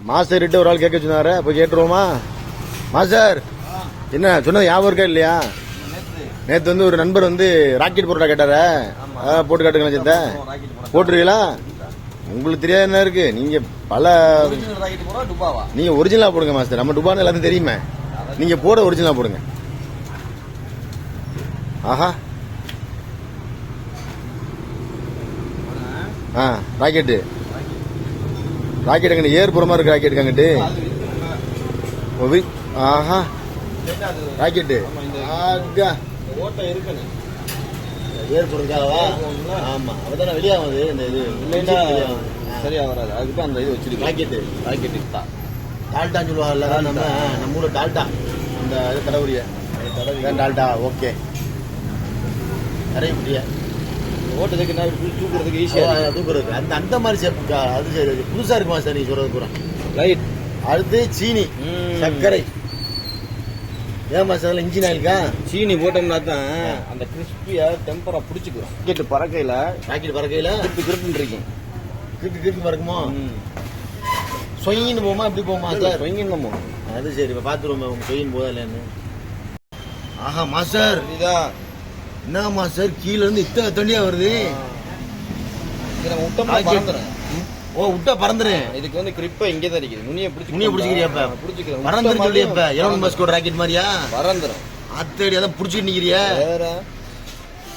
Master கிட்ட ஒரு ஆள் கேட்க சொன்னாரு, போய் கேட்டுருவோமா? மாஸ்டர் என்ன சொன்னது ஞாபகம் இருக்கா இல்லையா? நேத்து வந்து ஒரு நண்பர் வந்து ராக்கெட் போட்டா கேட்டார, போட்டு காட்டுங்களா சித்த? போட்டுருவீங்களா? உங்களுக்கு தெரியாது என்ன இருக்கு? நீங்க பல நீங்க ஒரிஜினலா போடுங்க மாஸ்டர். நம்ம டுபான்னு எல்லாத்தையும் தெரியுமே. நீங்க போட ஒரிஜினலா போடுங்க. ஆஹா, ராக்கெட்டு ராக்கெட் அங்கிட்டு ஏர் போற மாதிரி இருக்கு. ராக்கெட் அங்கிட்டு ஆஹா ராக்கெட்டு ஏர் போறதுக்காகவா? ஆமா, அப்பதானே வெளியாகுது இந்த இது. இல்லைன்னா சரியா வராது. அதுக்கு அந்த இது வச்சிருக்கு. ராக்கெட்டு டால்டான்னு சொல்லுவாங்கல்ல, நம்ம ஊர்ல டால்டா, அந்த இது கடவுரிய டால்டா. ஓகே, நிறைய முடிய ஓட்டதுக்கு தூக்குறதுக்கு ஈஸியா தூக்குறதுக்கு அந்த அந்த மாதிரி சேப்புக்கா. அது சரி, புதுசா இருக்குமா சார் நீ சொல்றது பூரா? ரைட். அடுத்து சீனி, சர்க்கரை. ஏமா சார் இன்ஜின் ஆயிலுக்கா சீனி போட்டோம்னா தான் அந்த கிறிஸ்பியா டெம்பரா பிடிச்சிக்கிறோம். ராக்கெட் பறக்கையில கிருப்புன்னு இருக்கும். கிறுக்கு பறக்குமோ? சொயின்னு போமா? எப்படி போமா சார்? சொயின்னு போமா. அது சரி, இப்ப பாத்துருவோம் சொயின் போதா இல்லைன்னு. ஆஹா மாஸ்டர், என்ன மாஸ்டர் கீழ இருந்து இத்தனை தண்ணியா வருது? ஓ, விட்டா பறந்துரும். இதுக்கு வந்து கிரிப்பா இங்கே தான் இருக்குது. நுனியை பிடிச்சிக்கிறியா? பறந்துரும் சொல்லியப்ப எலோன் மஸ்கோட ராக்கெட் மாதிரியா பறந்துரும். அத்தடி அதான் பிடிச்சிட்டு நிக்கிறியா?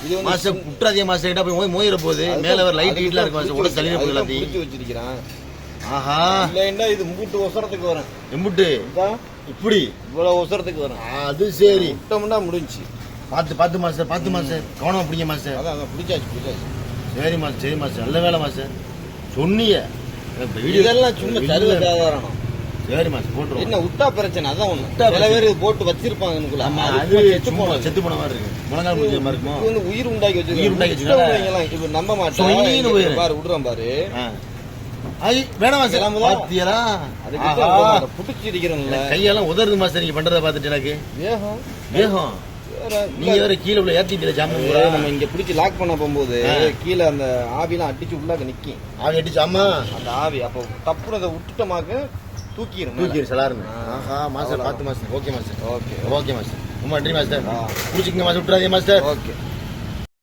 இது மாஸ்டர் விட்டுறாதே மாஸ்டர், கிட்ட போய் மோதிர போகுது. மேல ஒரு லைட் ஹீட்ல இருக்கு மாஸ்டர், உள்ள தள்ளிட போகுது எல்லாத்தையும். பிடிச்சி வச்சிருக்கான். ஆஹா, இல்லைன்னா இது மும்புட்டு ஒசரத்துக்கு வரும். எம்புட்டு இப்படி இவ்வளவு ஒசரத்துக்கு வரும். அது சரி, விட்டோம்னா முடிஞ்சு. பார்த்து மாஸ்டர், பார்த்து மாஸ்டர், கவனமா பிடிங்க மாஸ்டர். அதான் பிடிச்சாச்சு. சரி மாஸ்டர், சரி மாஸ்டர், நல்ல வேலை மாஸ்டர் சொன்னீங்க. இதெல்லாம் சும்மா சாதாரணம். சரி மாஸ்டர், போட்டுருவோம். என்ன விட்டா பிரச்சனை? அதான் ஒண்ணு, சில பேர் போட்டு வச்சிருப்பாங்க. செத்து போன மாதிரி இருக்கு, முழங்கால் முடிஞ்ச மாதிரி இருக்கும். இது வந்து உயிர் உண்டாக்கி வச்சிருக்காங்க. இப்ப நம்ப மாட்டேன் பாரு, விடுறான் பாரு. வேணாம் மாஸ்டர், பாத்தியரா அதுக்கு புடிச்சு இருக்கிறேன்ல, கையெல்லாம் உதறது மாஸ்டர். நீங்க பண்றத பாத்துட்டு எனக்கு வேகம். நீங்க வேற கீழே உள்ள ஏத்திட்டு ஜாமம் கூட நம்ம இங்க பிடிச்சி லாக் பண்ண போகும்போது கீழே அந்த ஆவிலாம் அடிச்சு உள்ளாக்க நிக்கும். ஆவி அடிச்சு ஆமா, அந்த ஆவி அப்போ தப்புன்னு அதை விட்டுட்டமாக்க தூக்கிடும் சலாருன்னு. ஆஹா மாஸ்டர், பார்த்து master. Okay master, okay master, ரொம்ப நன்றி மாஸ்டர். பிடிச்சிக்கங்க மாஸ்டர், விட்டுறாதே மாஸ்டர். ஓகே.